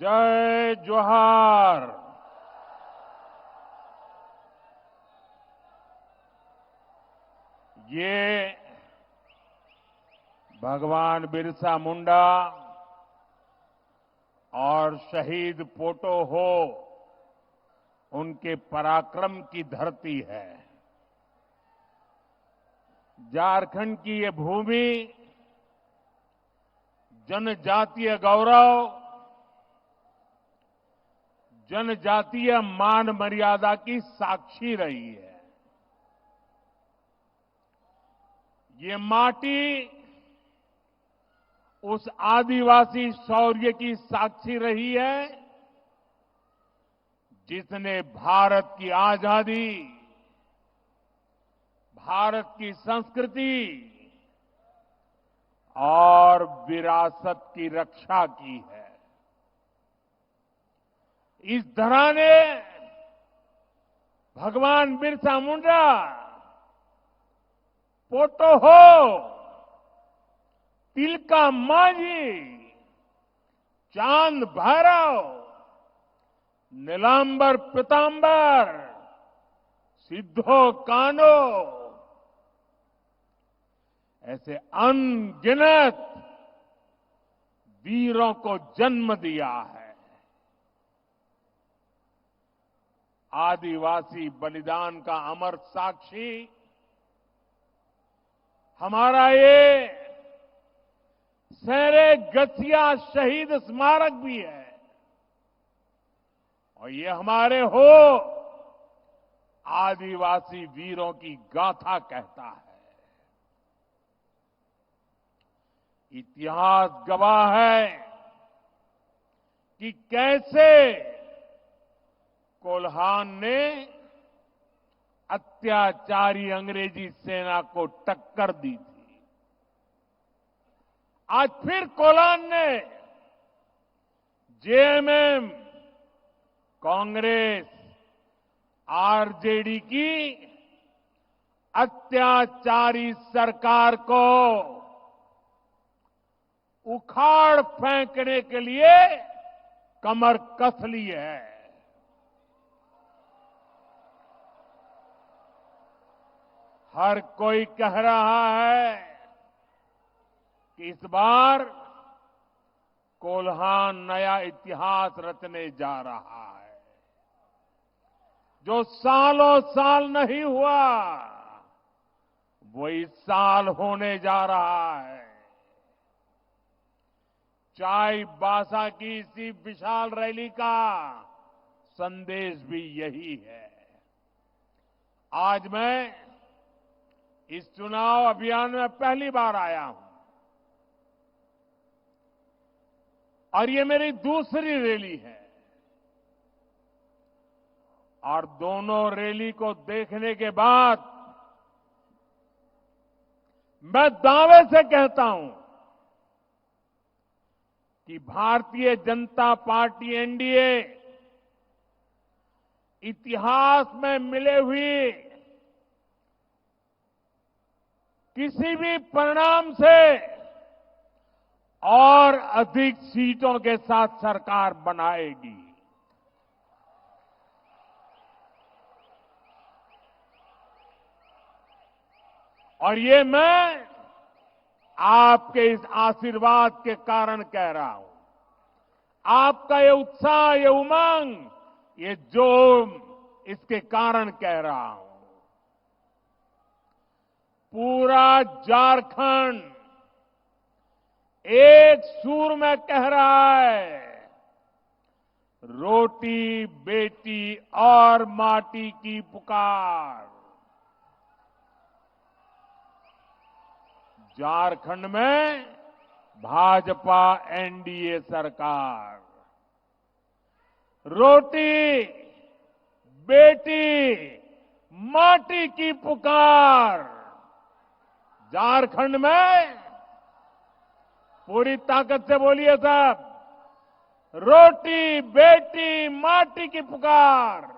जय जोहार। ये भगवान बिरसा मुंडा और शहीद पोटो हो उनके पराक्रम की धरती है। झारखंड की ये भूमि जनजातीय गौरव, जनजातीय मान मर्यादा की साक्षी रही है। ये माटी उस आदिवासी शौर्य की साक्षी रही है जिसने भारत की आजादी, भारत की संस्कृति और विरासत की रक्षा की है। इस धरा ने भगवान बिरसा मुंडा, पोटो हो, तिलका मांझी, चांद भैरव, नीलांबर पीतांबर, सिद्धो कान्हो ऐसे अनगिनत वीरों को जन्म दिया है। आदिवासी बलिदान का अमर साक्षी हमारा ये शेरे गसिया शहीद स्मारक भी है और ये हमारे हो आदिवासी वीरों की गाथा कहता है। इतिहास गवाह है कि कैसे कोल्हान ने अत्याचारी अंग्रेजी सेना को टक्कर दी थी। आज फिर कोल्हान ने जेएमएम, कांग्रेस, आरजेडी की अत्याचारी सरकार को उखाड़ फेंकने के लिए कमर कस ली है। हर कोई कह रहा है कि इस बार कोल्हान नया इतिहास रचने जा रहा है। जो सालों साल नहीं हुआ वो इस साल होने जा रहा है। चाईबासा की इसी विशाल रैली का संदेश भी यही है। आज मैं इस चुनाव अभियान में पहली बार आया हूं और ये मेरी दूसरी रैली है और दोनों रैली को देखने के बाद मैं दावे से कहता हूं कि भारतीय जनता पार्टी एनडीए इतिहास में मिले हुए किसी भी परिणाम से और अधिक सीटों के साथ सरकार बनाएगी। और ये मैं आपके इस आशीर्वाद के कारण कह रहा हूं। आपका ये उत्साह, ये उमंग, ये जोम, इसके कारण कह रहा हूं। पूरा झारखंड एक सुर में कह रहा है, रोटी बेटी और माटी की पुकार। झारखंड में भाजपा एनडीए सरकार, रोटी बेटी माटी की पुकार। झारखंड में पूरी ताकत से बोलिए साहब, रोटी बेटी माटी की पुकार।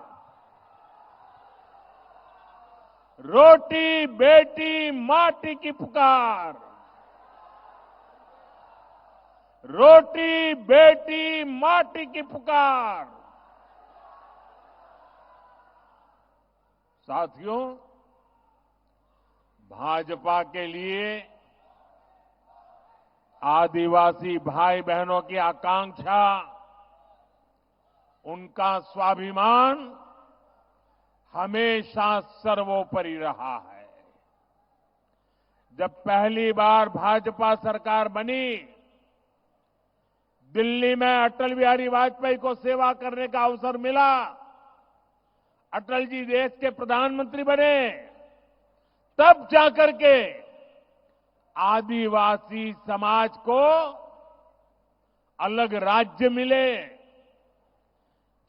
रोटी बेटी माटी की पुकार। रोटी बेटी माटी की पुकार। साथियों, भाजपा के लिए आदिवासी भाई बहनों की आकांक्षा, उनका स्वाभिमान हमेशा सर्वोपरि रहा है। जब पहली बार भाजपा सरकार बनी, दिल्ली में अटल बिहारी वाजपेयी को सेवा करने का अवसर मिला। अटल जी देश के प्रधानमंत्री बने, तब जाकर के आदिवासी समाज को अलग राज्य मिले।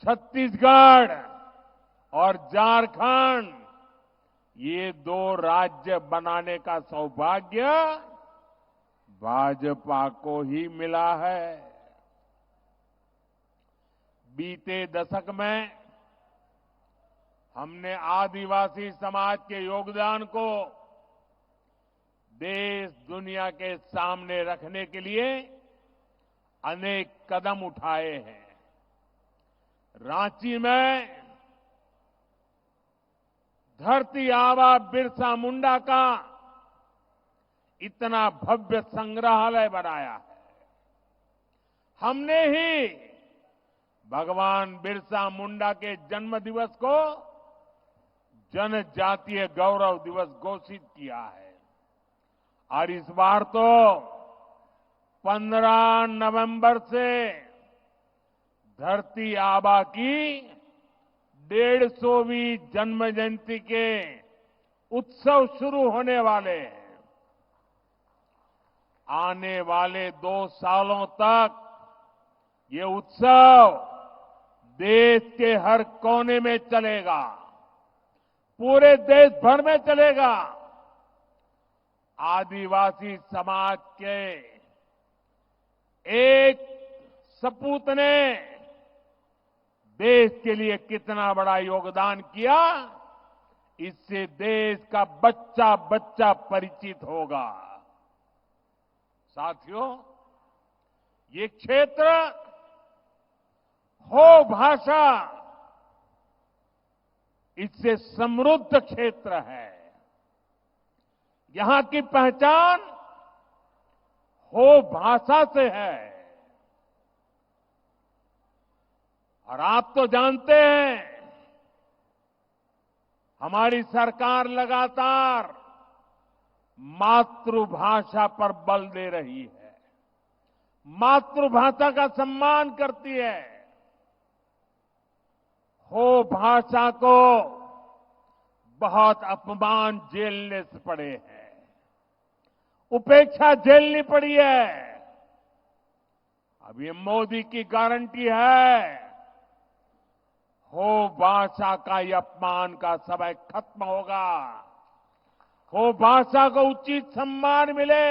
छत्तीसगढ़ और झारखंड, ये दो राज्य बनाने का सौभाग्य भाजपा को ही मिला है। बीते दशक में हमने आदिवासी समाज के योगदान को देश दुनिया के सामने रखने के लिए अनेक कदम उठाए हैं। रांची में धरती आबा बिरसा मुंडा का इतना भव्य संग्रहालय बनाया है। हमने ही भगवान बिरसा मुंडा के जन्म दिवस को जनजातीय गौरव दिवस घोषित किया है। और इस बार तो 15 नवंबर से धरती आबा की 150वीं जन्म जयंती के उत्सव शुरू होने वाले हैं। आने वाले 2 सालों तक ये उत्सव देश के हर कोने में चलेगा, पूरे देश भर में चलेगा। आदिवासी समाज के एक सपूत ने देश के लिए कितना बड़ा योगदान किया, इससे देश का बच्चा बच्चा परिचित होगा। साथियों, ये क्षेत्र हो भाषा, इससे समृद्ध क्षेत्र है। यहां की पहचान हो भाषा से है। और आप तो जानते हैं, हमारी सरकार लगातार मातृभाषा पर बल दे रही है, मातृभाषा का सम्मान करती है। हो भाषा को बहुत अपमान झेलने से पड़े हैं, उपेक्षा झेलनी पड़ी है। अब ये मोदी की गारंटी है, हो भाषा का ये अपमान का समय खत्म होगा, हो भाषा को उचित सम्मान मिले,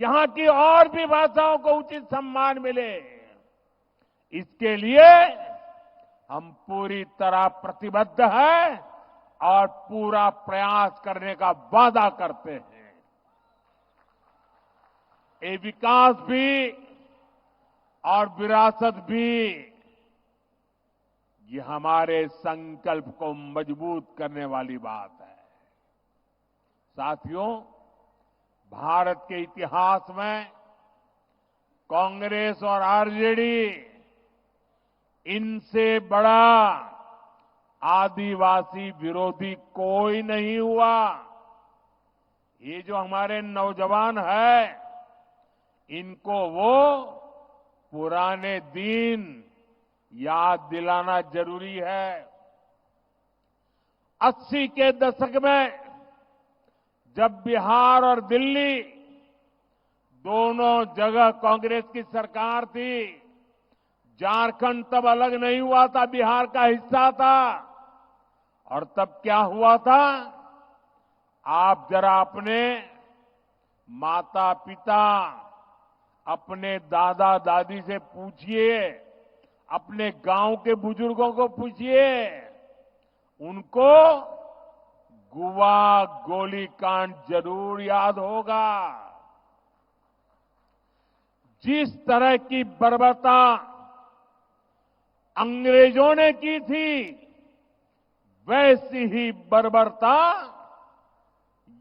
यहां की और भी भाषाओं को उचित सम्मान मिले। इसके लिए हम पूरी तरह प्रतिबद्ध हैं और पूरा प्रयास करने का वादा करते हैं। ये विकास भी और विरासत भी, ये हमारे संकल्प को मजबूत करने वाली बात है। साथियों, भारत के इतिहास में कांग्रेस और आरजेडी, इनसे बड़ा आदिवासी विरोधी कोई नहीं हुआ। ये जो हमारे नौजवान हैं, इनको वो पुराने दिन याद दिलाना जरूरी है। 80 के दशक में जब बिहार और दिल्ली दोनों जगह कांग्रेस की सरकार थी, झारखंड तब अलग नहीं हुआ था, बिहार का हिस्सा था। और तब क्या हुआ था, आप जरा अपने माता पिता, अपने दादा दादी से पूछिए, अपने गांव के बुजुर्गों को पूछिए, उनको गुवा गोलीकांड जरूर याद होगा। जिस तरह की बर्बरता अंग्रेजों ने की थी, वैसी ही बर्बरता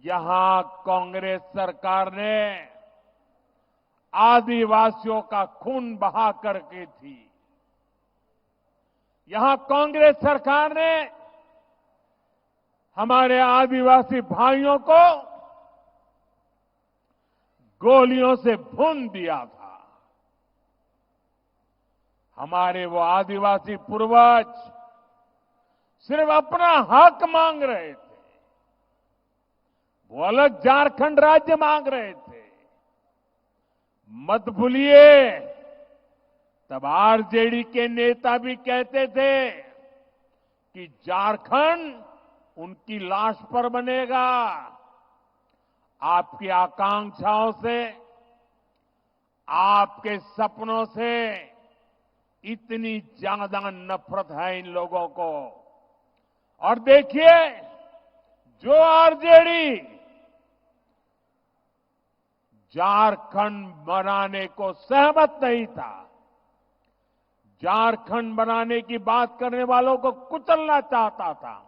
यहां कांग्रेस सरकार ने आदिवासियों का खून बहा करके थी। यहां कांग्रेस सरकार ने हमारे आदिवासी भाइयों को गोलियों से भून दिया था। हमारे वो आदिवासी पूर्वज सिर्फ अपना हक मांग रहे थे, वो अलग झारखंड राज्य मांग रहे थे। मत भूलिए, तब आरजेडी के नेता भी कहते थे कि झारखंड उनकी लाश पर बनेगा। आपकी आकांक्षाओं से, आपके सपनों से इतनी ज्यादा नफरत है इन लोगों को। और देखिए, जो आरजेडी झारखंड बनाने को सहमत नहीं था, झारखंड बनाने की बात करने वालों को कुचलना चाहता था,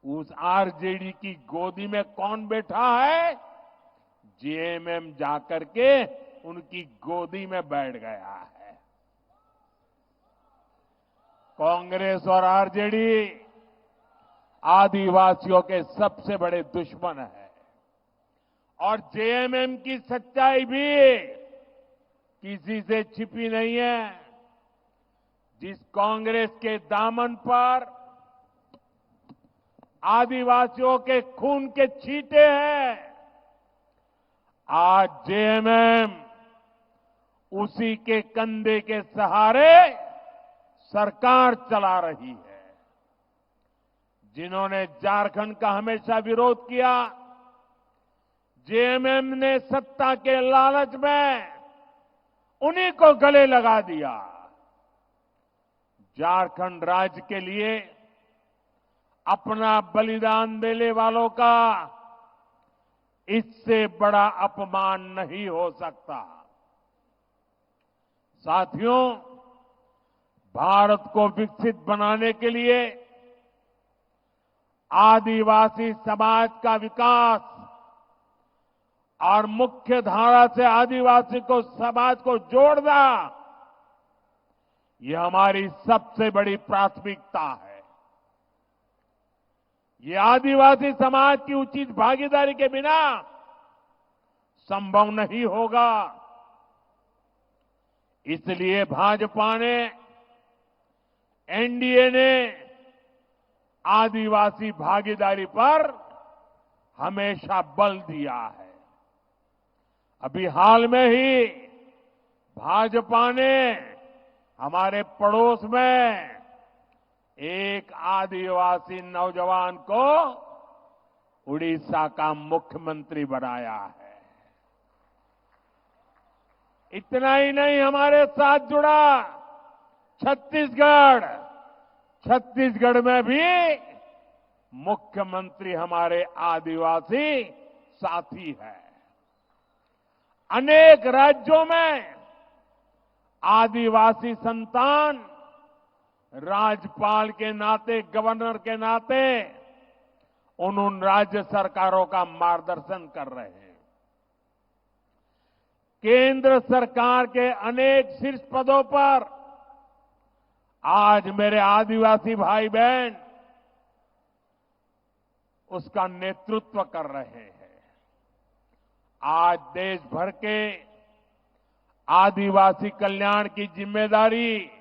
उस आरजेडी की गोदी में कौन बैठा है? जेएमएम जाकर के उनकी गोदी में बैठ गया है। कांग्रेस और आरजेडी आदिवासियों के सबसे बड़े दुश्मन है। और जेएमएम की सच्चाई भी किसी से छिपी नहीं है। जिस कांग्रेस के दामन पर आदिवासियों के खून के छींटे हैं, आज जेएमएम उसी के कंधे के सहारे सरकार चला रही है। जिन्होंने झारखंड का हमेशा विरोध किया, जेएमएम ने सत्ता के लालच में उन्हीं को गले लगा दिया। झारखंड राज्य के लिए अपना बलिदान देने वालों का इससे बड़ा अपमान नहीं हो सकता। साथियों, भारत को विकसित बनाने के लिए आदिवासी समाज का विकास और मुख्य धारा से आदिवासी को समाज को जोड़ना, ये हमारी सबसे बड़ी प्राथमिकता है। ये आदिवासी समाज की उचित भागीदारी के बिना संभव नहीं होगा। इसलिए भाजपा ने, एनडीए ने आदिवासी भागीदारी पर हमेशा बल दिया है। अभी हाल में ही भाजपा ने हमारे पड़ोस में एक आदिवासी नौजवान को उड़ीसा का मुख्यमंत्री बनाया है। इतना ही नहीं, हमारे साथ जुड़ा छत्तीसगढ़ में भी मुख्यमंत्री हमारे आदिवासी साथी है। अनेक राज्यों में आदिवासी संतान राज्यपाल के नाते, गवर्नर के नाते उन राज्य सरकारों का मार्गदर्शन कर रहे हैं। केंद्र सरकार के अनेक शीर्ष पदों पर आज मेरे आदिवासी भाई बहन उसका नेतृत्व कर रहे हैं। आज देश भर के आदिवासी कल्याण की जिम्मेदारी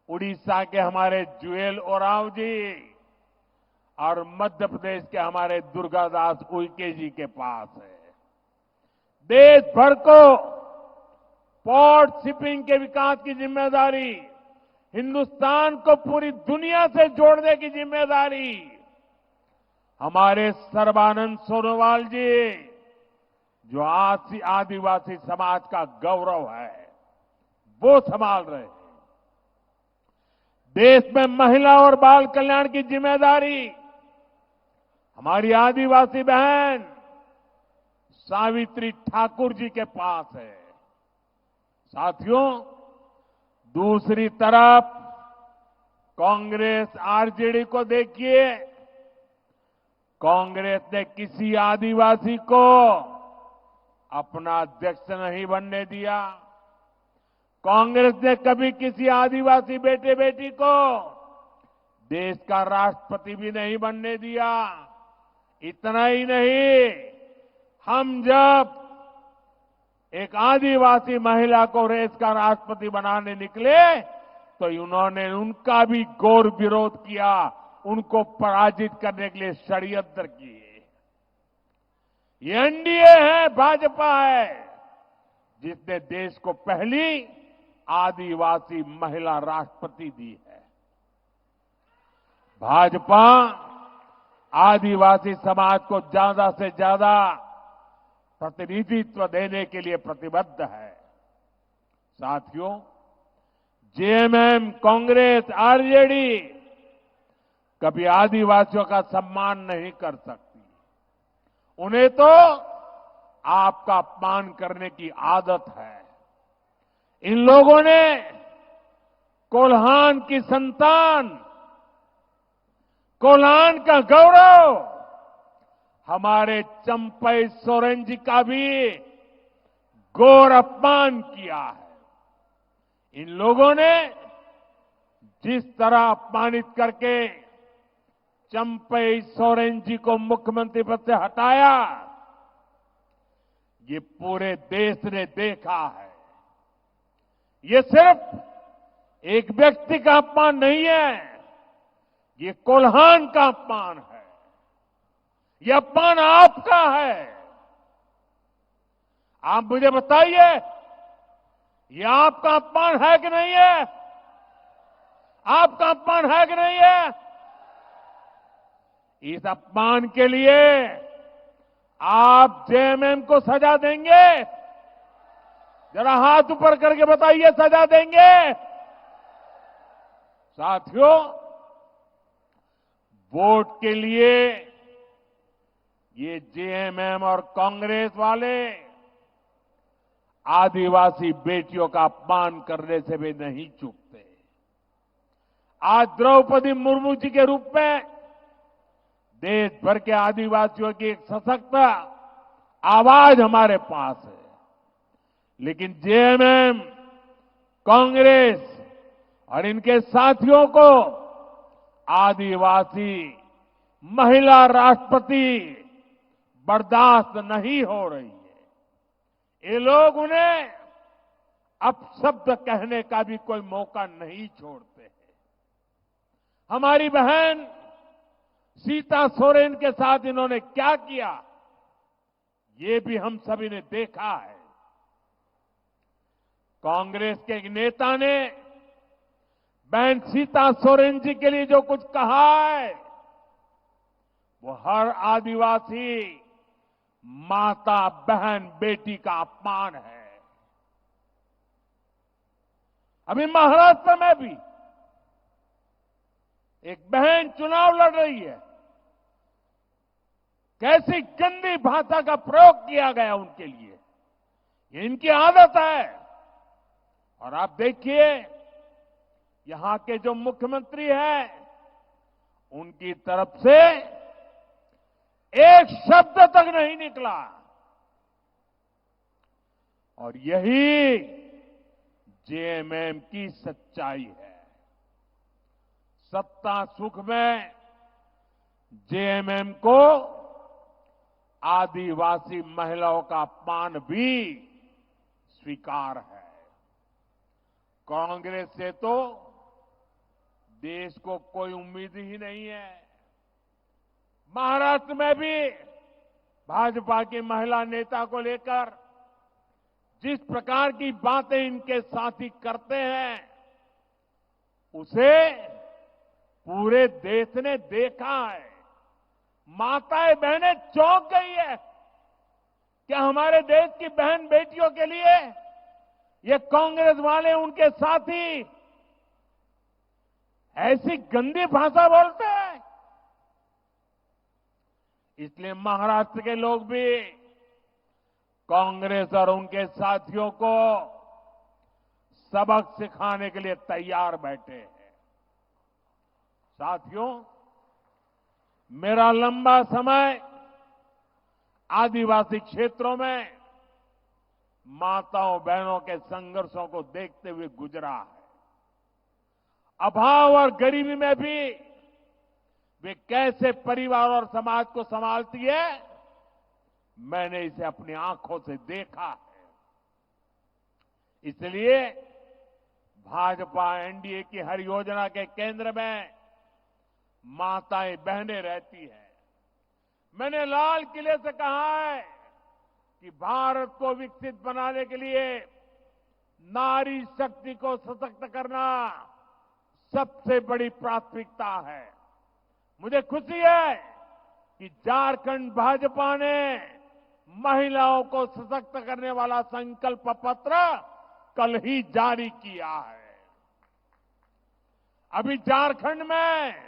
उड़ीसा के हमारे जुएल ओरांव जी और मध्य प्रदेश के हमारे दुर्गादास उइके जी के पास है। देश भर को पोर्ट शिपिंग के विकास की जिम्मेदारी, हिंदुस्तान को पूरी दुनिया से जोड़ने की जिम्मेदारी हमारे सर्बानंद सोनोवाल जी, जो आदिवासी समाज का गौरव है, वो संभाल रहे हैं। देश में महिला और बाल कल्याण की जिम्मेदारी हमारी आदिवासी बहन सावित्री ठाकुर जी के पास है। साथियों, दूसरी तरफ कांग्रेस आरजेडी को देखिए। कांग्रेस ने किसी आदिवासी को अपना अध्यक्ष नहीं बनने दिया। कांग्रेस ने कभी किसी आदिवासी बेटे बेटी को देश का राष्ट्रपति भी नहीं बनने दिया। इतना ही नहीं, हम जब एक आदिवासी महिला को देश का राष्ट्रपति बनाने निकले तो उन्होंने उनका भी घोर विरोध किया, उनको पराजित करने के लिए षड्यंत्र किए। ये एनडीए है, भाजपा है, जिसने देश को पहली आदिवासी महिला राष्ट्रपति दी है। भाजपा आदिवासी समाज को ज्यादा से ज्यादा प्रतिनिधित्व देने के लिए प्रतिबद्ध है। साथियों, जेएमएम, कांग्रेस, आरजेडी कभी आदिवासियों का सम्मान नहीं कर सकती। उन्हें तो आपका अपमान करने की आदत है। इन लोगों ने कोल्हान की संतान, कोल्हान का गौरव, हमारे चंपई सोरेन जी का भी घोर अपमान किया है। इन लोगों ने जिस तरह अपमानित करके चंपई सोरेन जी को मुख्यमंत्री पद से हटाया, ये पूरे देश ने देखा है। ये सिर्फ एक व्यक्ति का अपमान नहीं है, ये कोल्हान का अपमान है। ये अपमान आपका है। आप मुझे बताइए, ये आपका अपमान है कि नहीं है? आपका अपमान है कि नहीं है? इस अपमान के लिए आप जेएमएम को सजा देंगे? जरा हाथ ऊपर करके बताइए, सजा देंगे? साथियों, वोट के लिए ये जेएमएम और कांग्रेस वाले आदिवासी बेटियों का अपमान करने से भी नहीं चूकते। आज द्रौपदी मुर्मू जी के रूप में देश भर के आदिवासियों की एक सशक्त आवाज हमारे पास है। लेकिन जेएमएम, कांग्रेस और इनके साथियों को आदिवासी महिला राष्ट्रपति बर्दाश्त नहीं हो रही है। ये लोग उन्हें अपशब्द कहने का भी कोई मौका नहीं छोड़ते हैं। हमारी बहन सीता सोरेन के साथ इन्होंने क्या किया, ये भी हम सभी ने देखा है। कांग्रेस के एक नेता ने बहन सीता सोरेन जी के लिए जो कुछ कहा है, वो हर आदिवासी माता, बहन, बेटी का अपमान है। अभी महाराष्ट्र में भी एक बहन चुनाव लड़ रही है। कैसी गंदी भाषा का प्रयोग किया गया उनके लिए, ये इनकी आदत है। और आप देखिए, यहां के जो मुख्यमंत्री हैं, उनकी तरफ से एक शब्द तक नहीं निकला। और यही जेएमएम की सच्चाई है। सत्ता सुख में जेएमएम को आदिवासी महिलाओं का अपमान भी स्वीकार है। कांग्रेस से तो देश को कोई उम्मीद ही नहीं है। महाराष्ट्र में भी भाजपा की महिला नेता को लेकर जिस प्रकार की बातें इनके साथी करते हैं, उसे पूरे देश ने देखा है। माताएं, बहनें चौंक गई है। क्या हमारे देश की बहन बेटियों के लिए ये कांग्रेस वाले, उनके साथी ऐसी गंदी भाषा बोलते हैं? इसलिए महाराष्ट्र के लोग भी कांग्रेस और उनके साथियों को सबक सिखाने के लिए तैयार बैठे हैं। साथियों, मेरा लंबा समय आदिवासी क्षेत्रों में माताओं बहनों के संघर्षों को देखते हुए गुजरा है। अभाव और गरीबी में भी वे कैसे परिवार और समाज को संभालती है, मैंने इसे अपनी आंखों से देखा है। इसलिए भाजपा एनडीए की हर योजना के केंद्र में माताएं बहनें रहती हैं। मैंने लाल किले से कहा है कि भारत को विकसित बनाने के लिए नारी शक्ति को सशक्त करना सबसे बड़ी प्राथमिकता है। मुझे खुशी है कि झारखंड भाजपा ने महिलाओं को सशक्त करने वाला संकल्प पत्र कल ही जारी किया है। अभी झारखंड में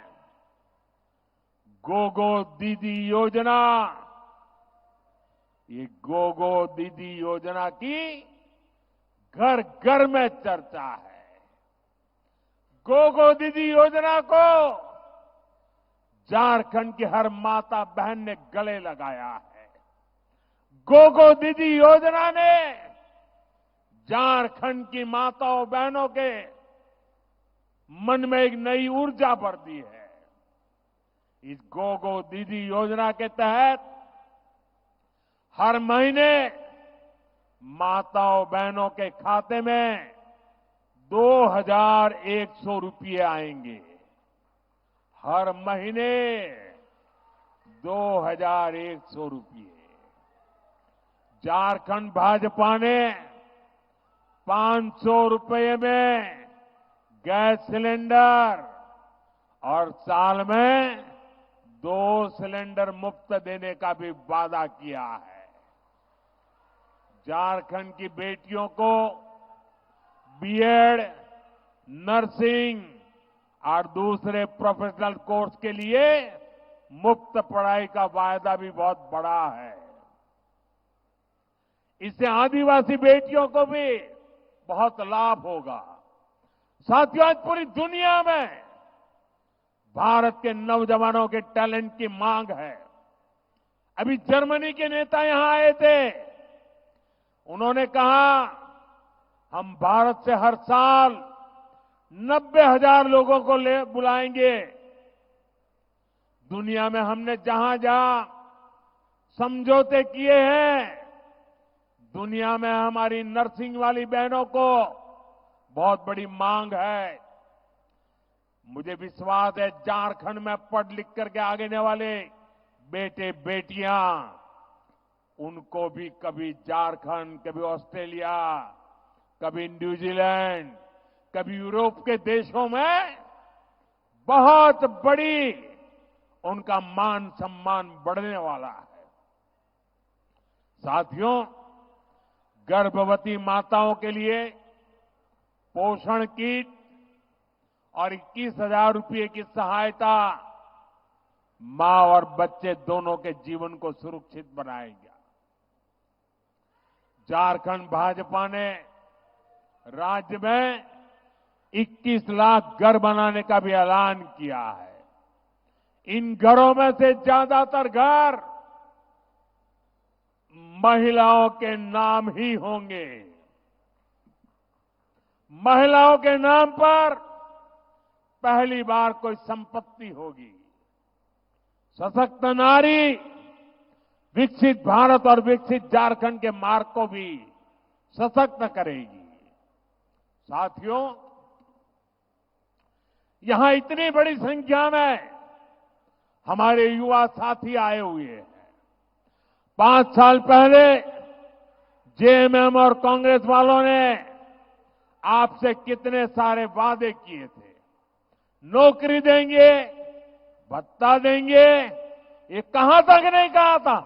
गोगो दीदी योजना, ये गोगो दीदी योजना की घर घर में चर्चा है। गोगो दीदी योजना को झारखंड की हर माता बहन ने गले लगाया है। गोगो दीदी योजना ने झारखंड की माताओं बहनों के मन में एक नई ऊर्जा भर दी है। इस गोगो दीदी योजना के तहत हर महीने माताओं बहनों के खाते में 2100 रुपये आएंगे। हर महीने 2100 रुपये। झारखंड भाजपा ने 500 रुपये में गैस सिलेंडर और साल में 2 सिलेंडर मुफ्त देने का भी वादा किया है। झारखंड की बेटियों को बीएड, नर्सिंग और दूसरे प्रोफेशनल कोर्स के लिए मुफ्त पढ़ाई का वायदा भी बहुत बड़ा है। इससे आदिवासी बेटियों को भी बहुत लाभ होगा। साथियों, आज पूरी दुनिया में भारत के नौजवानों के टैलेंट की मांग है। अभी जर्मनी के नेता यहां आए थे। उन्होंने कहा, हम भारत से हर साल 90,000 लोगों को बुलाएंगे। दुनिया में हमने जहां जहां समझौते किए हैं, दुनिया में हमारी नर्सिंग वाली बहनों को बहुत बड़ी मांग है। मुझे विश्वास है झारखंड में पढ़ लिख करके आगे आने वाले बेटे बेटियां, उनको भी कभी झारखंड, कभी ऑस्ट्रेलिया, कभी न्यूजीलैंड, कभी यूरोप के देशों में बहुत बड़ी उनका मान सम्मान बढ़ने वाला है। साथियों, गर्भवती माताओं के लिए पोषण किट और 21,000 रुपये की सहायता मां और बच्चे दोनों के जीवन को सुरक्षित बनाएगा। झारखंड भाजपा ने राज्य में 21 लाख घर बनाने का भी ऐलान किया है। इन घरों में से ज्यादातर घर महिलाओं के नाम ही होंगे। महिलाओं के नाम पर पहली बार कोई संपत्ति होगी। सशक्त नारी विकसित भारत और विकसित झारखंड के मार्ग को भी सशक्त करेगी। साथियों, यहां इतनी बड़ी संख्या में हमारे युवा साथी आए हुए हैं। 5 साल पहले जेएमएम और कांग्रेस वालों ने आपसे कितने सारे वादे किए थे। नौकरी देंगे, भत्ता देंगे, ये कहां तक नहीं कहा था।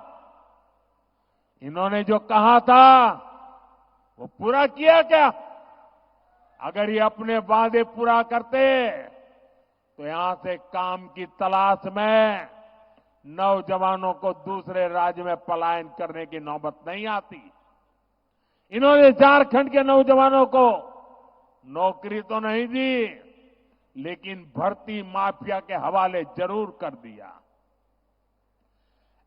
इन्होंने जो कहा था वो पूरा किया क्या? अगर ये अपने वादे पूरा करते तो यहां से काम की तलाश में नौजवानों को दूसरे राज्य में पलायन करने की नौबत नहीं आती। इन्होंने झारखंड के नौजवानों को नौकरी तो नहीं दी, लेकिन भर्ती माफिया के हवाले जरूर कर दिया।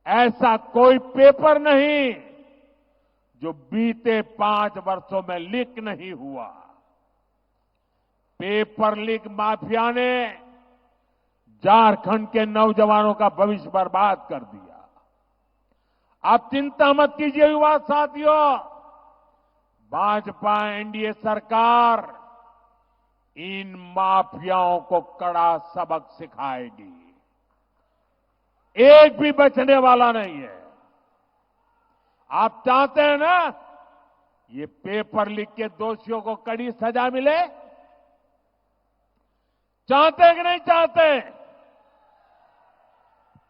ऐसा कोई पेपर नहीं जो बीते 5 वर्षों में लीक नहीं हुआ। पेपर लीक माफिया ने झारखंड के नौजवानों का भविष्य बर्बाद कर दिया। आप चिंता मत कीजिए युवा साथियों, भाजपा एनडीए सरकार इन माफियाओं को कड़ा सबक सिखाएगी। एक भी बचने वाला नहीं है। आप चाहते हैं ना ये पेपर लीक के दोषियों को कड़ी सजा मिले? चाहते हैं कि नहीं चाहते?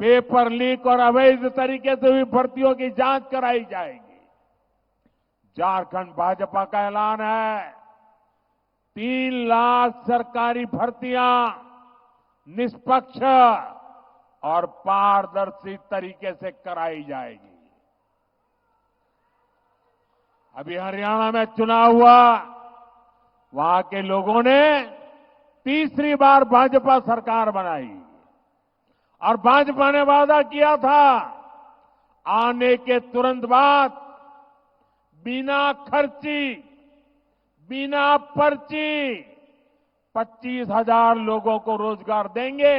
पेपर लीक और अवैध तरीके से हुई भर्तियों की जांच कराई जाएगी। झारखंड भाजपा का ऐलान है 3 लाख सरकारी भर्तियां निष्पक्ष और पारदर्शी तरीके से कराई जाएगी। अभी हरियाणा में चुनाव हुआ, वहां के लोगों ने तीसरी बार भाजपा सरकार बनाई और भाजपा ने वादा किया था आने के तुरंत बाद बिना खर्ची, बिना पर्ची 25,000 लोगों को रोजगार देंगे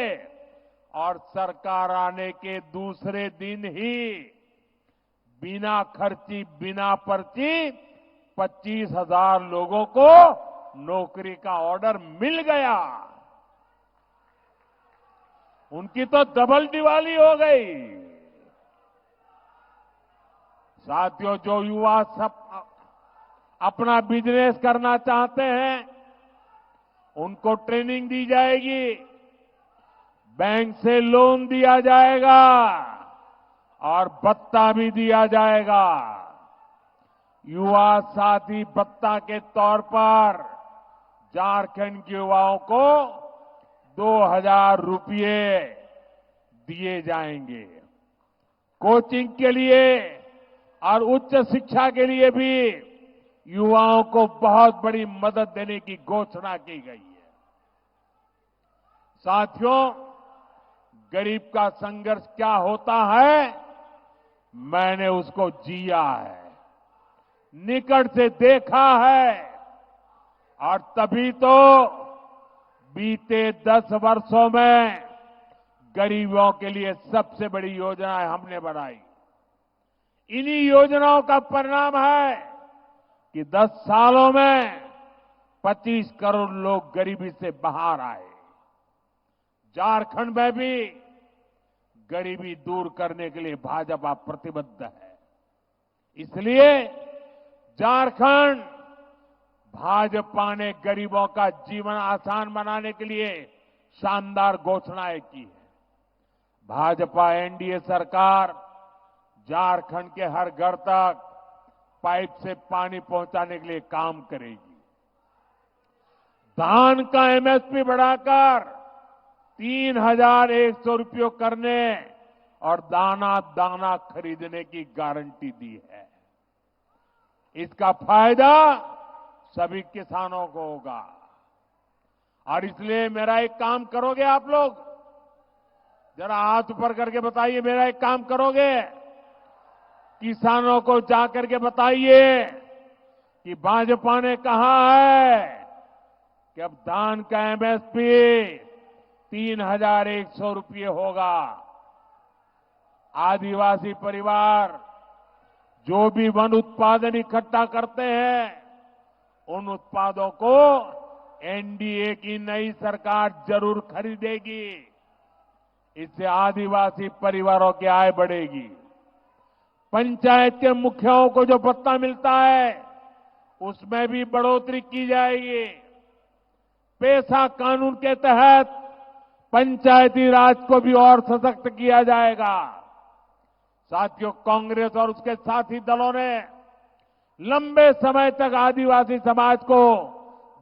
और सरकार आने के दूसरे दिन ही बिना खर्ची, बिना पर्ची 25,000 लोगों को नौकरी का ऑर्डर मिल गया। उनकी तो डबल दिवाली हो गई। साथियों, जो युवा सब अपना बिजनेस करना चाहते हैं उनको ट्रेनिंग दी जाएगी, बैंक से लोन दिया जाएगा और भत्ता भी दिया जाएगा। युवा साथी भत्ता के तौर पर झारखंड के युवाओं को 2,000 रुपये दिए जाएंगे। कोचिंग के लिए और उच्च शिक्षा के लिए भी युवाओं को बहुत बड़ी मदद देने की घोषणा की गई है। साथियों, गरीब का संघर्ष क्या होता है मैंने उसको जिया है, निकट से देखा है और तभी तो बीते 10 वर्षों में गरीबों के लिए सबसे बड़ी योजनाएं हमने बनाई। इन्हीं योजनाओं का परिणाम है कि 10 सालों में 25 करोड़ लोग गरीबी से बाहर आए। झारखंड में भी गरीबी दूर करने के लिए भाजपा प्रतिबद्ध है। इसलिए झारखंड भाजपा ने गरीबों का जीवन आसान बनाने के लिए शानदार घोषणाएं की है। भाजपा एनडीए सरकार झारखंड के हर घर तक पाइप से पानी पहुंचाने के लिए काम करेगी। धान का एमएसपी बढ़ाकर 3,100 रुपये करने और दाना दाना खरीदने की गारंटी दी है। इसका फायदा सभी किसानों को होगा और इसलिए मेरा एक काम करोगे आप लोग, जरा हाथ ऊपर करके बताइए, मेरा एक काम करोगे? किसानों को जाकर के बताइए कि भाजपा ने कहा है कि अब धान का एमएसपी 3,100 रुपये होगा। आदिवासी परिवार जो भी वन उत्पादन इकट्ठा करते हैं उन उत्पादों को एनडीए की नई सरकार जरूर खरीदेगी। इससे आदिवासी परिवारों की आय बढ़ेगी। पंचायत के मुखियाओं को जो भत्ता मिलता है उसमें भी बढ़ोतरी की जाएगी। पेशा कानून के तहत पंचायती राज को भी और सशक्त किया जाएगा। साथियों, कांग्रेस और उसके साथी दलों ने लंबे समय तक आदिवासी समाज को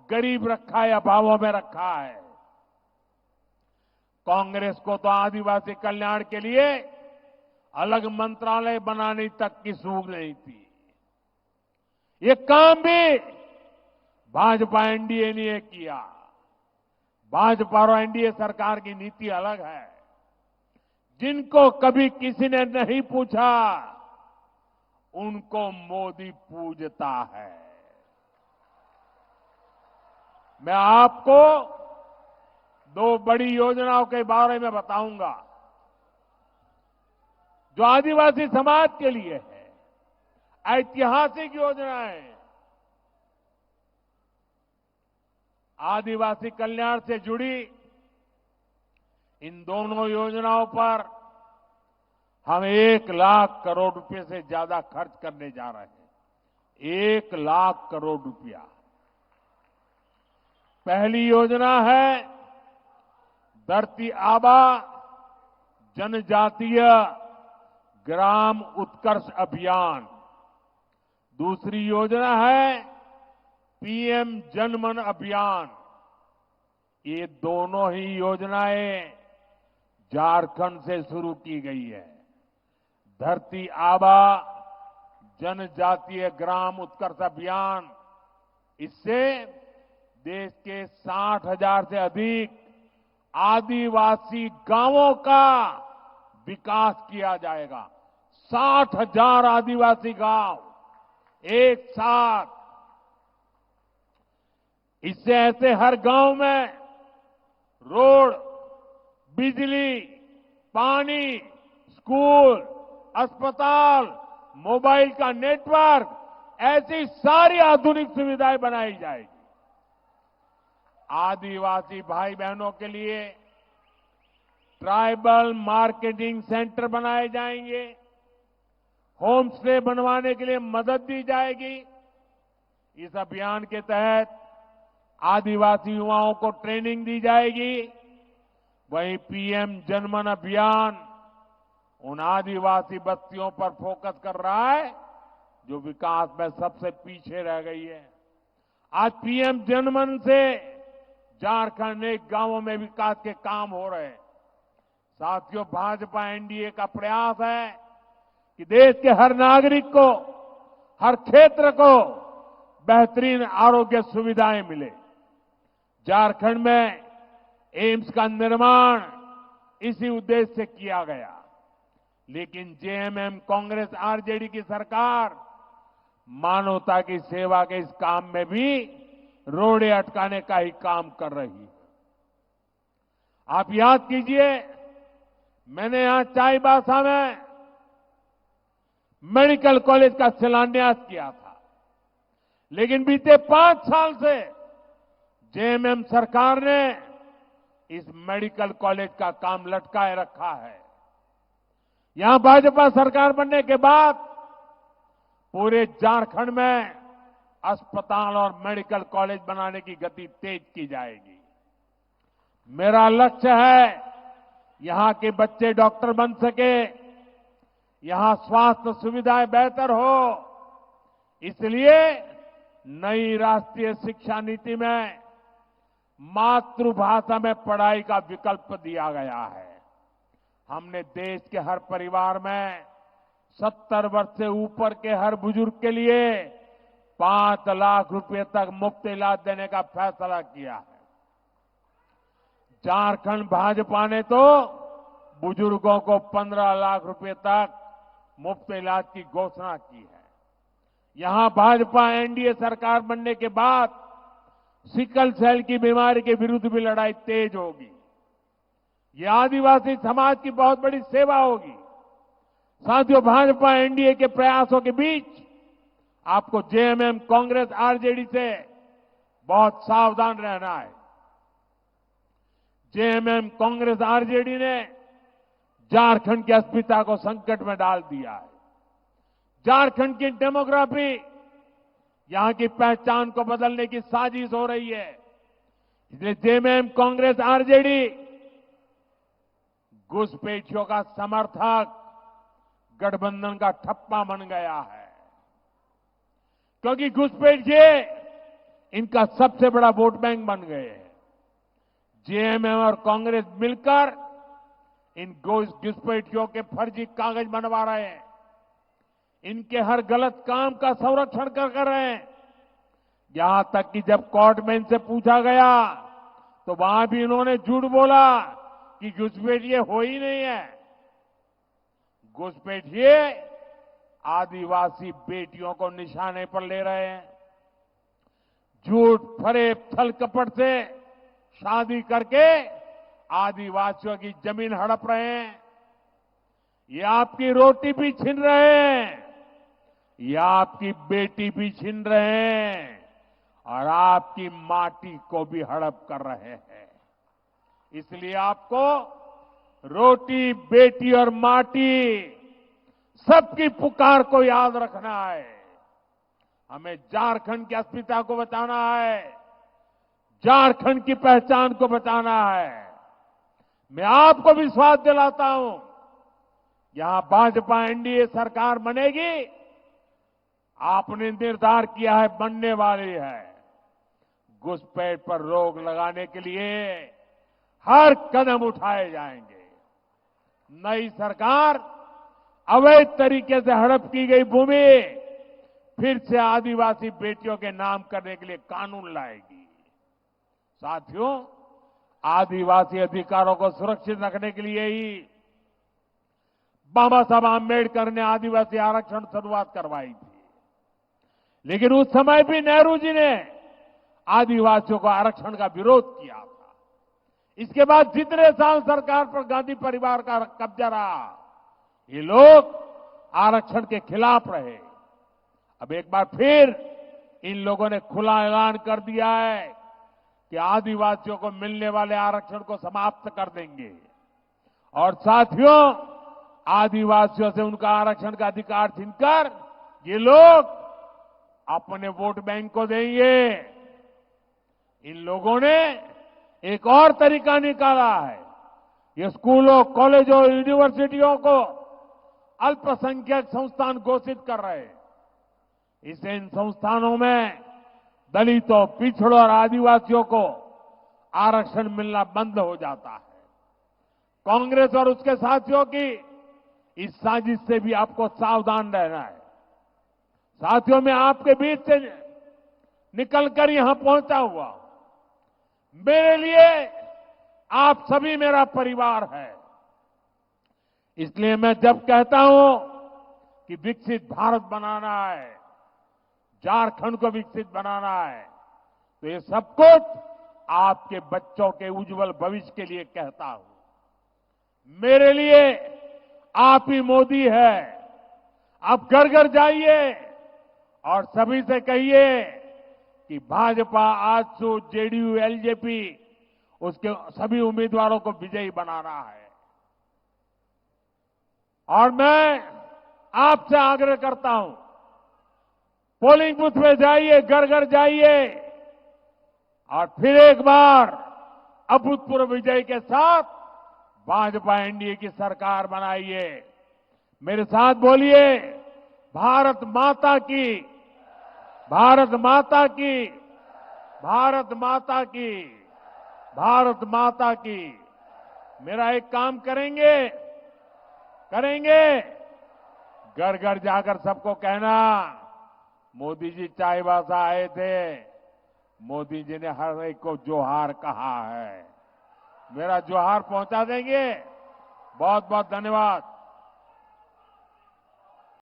गरीब रखा है, अभावों में रखा है। कांग्रेस को तो आदिवासी कल्याण के लिए अलग मंत्रालय बनाने तक की सूझ नहीं थी। ये काम भी भाजपा एनडीए ने ये किया। भाजपा और एनडीए सरकार की नीति अलग है। जिनको कभी किसी ने नहीं पूछा, उनको मोदी पूजता है। मैं आपको दो बड़ी योजनाओं के बारे में बताऊंगा जो आदिवासी समाज के लिए है। ऐतिहासिक योजनाएं। आदिवासी कल्याण से जुड़ी इन दोनों योजनाओं पर हम 1 लाख करोड़ रुपए से ज्यादा खर्च करने जा रहे हैं। 1 लाख करोड़ रुपया। पहली योजना है धरती आबा जनजातीय ग्राम उत्कर्ष अभियान। दूसरी योजना है पीएम जनमन अभियान। ये दोनों ही योजनाएं झारखंड से शुरू की गई है। धरती आबा जनजातीय ग्राम उत्कर्ष अभियान, इससे देश के 60,000 से अधिक आदिवासी गांवों का विकास किया जाएगा। 60,000 आदिवासी गांव एक साथ। इससे ऐसे हर गांव में रोड, बिजली, पानी, स्कूल, अस्पताल, मोबाइल का नेटवर्क, ऐसी सारी आधुनिक सुविधाएं बनाई जाएगी। आदिवासी भाई बहनों के लिए ट्राइबल मार्केटिंग सेंटर बनाए जाएंगे। होम स्टे बनवाने के लिए मदद दी जाएगी। इस अभियान के तहत आदिवासी युवाओं को ट्रेनिंग दी जाएगी। वहीं पीएम जनमन अभियान उन आदिवासी बस्तियों पर फोकस कर रहा है जो विकास में सबसे पीछे रह गई है। आज पीएम जनमन से झारखंड में गांवों में विकास के काम हो रहे हैं। साथियों, भाजपा एनडीए का प्रयास है कि देश के हर नागरिक को, हर क्षेत्र को बेहतरीन आरोग्य सुविधाएं मिले। झारखंड में एम्स का निर्माण इसी उद्देश्य से किया गया। लेकिन जेएमएम कांग्रेस आरजेडी की सरकार मानवता की सेवा के इस काम में भी रोड़े अटकाने का ही काम कर रही है। आप याद कीजिए, मैंने यहां चाईबासा में मेडिकल कॉलेज का शिलान्यास किया था। लेकिन बीते 5 साल से जेएमएम सरकार ने इस मेडिकल कॉलेज का काम लटकाए रखा है। यहां भाजपा सरकार बनने के बाद पूरे झारखंड में अस्पताल और मेडिकल कॉलेज बनाने की गति तेज की जाएगी। मेरा लक्ष्य है यहां के बच्चे डॉक्टर बन सके, यहां स्वास्थ्य सुविधाएं बेहतर हो। इसलिए नई राष्ट्रीय शिक्षा नीति में मातृभाषा में पढ़ाई का विकल्प दिया गया है। हमने देश के हर परिवार में 70 वर्ष से ऊपर के हर बुजुर्ग के लिए 5 लाख रुपए तक मुफ्त इलाज देने का फैसला किया है। झारखंड भाजपा ने तो बुजुर्गों को 15 लाख रुपए तक मुफ्त इलाज की घोषणा की है। यहां भाजपा एनडीए सरकार बनने के बाद सिकल सेल की बीमारी के विरुद्ध भी लड़ाई तेज होगी। ये आदिवासी समाज की बहुत बड़ी सेवा होगी। साथियों, भाजपा एनडीए के प्रयासों के बीच आपको जेएमएम कांग्रेस आरजेडी से बहुत सावधान रहना है। जेएमएम कांग्रेस आरजेडी ने झारखंड की अस्मिता को संकट में डाल दिया है। झारखंड की डेमोग्राफी, यहां की पहचान को बदलने की साजिश हो रही है। इसलिए जेएमएम कांग्रेस आरजेडी घुसपैठियों का समर्थक, गठबंधन का ठप्पा बन गया है। क्योंकि घुसपैठिए इनका सबसे बड़ा वोट बैंक बन गए हैं। जेएमएम और कांग्रेस मिलकर इन घुसपैठियों के फर्जी कागज बनवा रहे हैं। इनके हर गलत काम का संरक्षण कर रहे हैं। यहां तक कि जब कोर्ट में इनसे पूछा गया तो वहां भी इन्होंने झूठ बोला कि घुसपैठिए हो ही नहीं है। घुसपैठिए आदिवासी बेटियों को निशाने पर ले रहे हैं। झूठ फरेब छल कपट से शादी करके आदिवासियों की जमीन हड़प रहे हैं। ये आपकी रोटी भी छीन रहे हैं, ये आपकी बेटी भी छीन रहे हैं और आपकी माटी को भी हड़प कर रहे हैं। इसलिए आपको रोटी, बेटी और माटी सबकी पुकार को याद रखना है। हमें झारखंड की अस्मिता को बचाना है, झारखंड की पहचान को बचाना है। मैं आपको विश्वास दिलाता हूं, यहां भाजपा एनडीए सरकार बनेगी, आपने निर्धार किया है, बनने वाली है। घुसपैठ पर रोक लगाने के लिए हर कदम उठाए जाएंगे। नई सरकार अवैध तरीके से हड़प की गई भूमि फिर से आदिवासी बेटियों के नाम करने के लिए कानून लाएगी। साथियों, आदिवासी अधिकारों को सुरक्षित रखने के लिए ही बाबा साहब आंबेडकर ने आदिवासी आरक्षण शुरुआत करवाई थी। लेकिन उस समय भी नेहरू जी ने आदिवासियों को आरक्षण का विरोध किया था। इसके बाद जितने साल सरकार पर गांधी परिवार का कब्जा रहा, ये लोग आरक्षण के खिलाफ रहे। अब एक बार फिर इन लोगों ने खुला ऐलान कर दिया है कि आदिवासियों को मिलने वाले आरक्षण को समाप्त कर देंगे और साथियों, आदिवासियों से उनका आरक्षण का अधिकार छीनकर ये लोग अपने वोट बैंक को देंगे। इन लोगों ने एक और तरीका निकाला है। ये स्कूलों, कॉलेजों, यूनिवर्सिटियों को अल्पसंख्यक संस्थान घोषित कर रहे हैं। इससे इन संस्थानों में दलितों, पिछड़ों और आदिवासियों को आरक्षण मिलना बंद हो जाता है। कांग्रेस और उसके साथियों की इस साजिश से भी आपको सावधान रहना है। साथियों, मैं आपके बीच से निकलकर यहां पहुंचा हुआ हूं। मेरे लिए आप सभी मेरा परिवार है। इसलिए मैं जब कहता हूं कि विकसित भारत बनाना है, झारखंड को विकसित बनाना है, तो ये सब कुछ आपके बच्चों के उज्जवल भविष्य के लिए कहता हूं। मेरे लिए आप ही मोदी है। आप घर घर जाइए और सभी से कहिए कि भाजपा, आजसू, जेडीयू, एलजेपी उसके सभी उम्मीदवारों को विजयी बनाना है। और मैं आपसे आग्रह करता हूं, पोलिंग बूथ में जाइए, घर घर जाइए और फिर एक बार अभूतपूर्व विजय के साथ भाजपा एनडीए की सरकार बनाइए। मेरे साथ बोलिए, भारत माता की, भारत माता की, भारत माता की, भारत माता की। मेरा एक काम करेंगे, घर घर जाकर सबको कहना, मोदी जी चाईबासा आए थे, मोदी जी ने हर एक को जोहार कहा है। मेरा जोहार पहुंचा देंगे। बहुत बहुत धन्यवाद।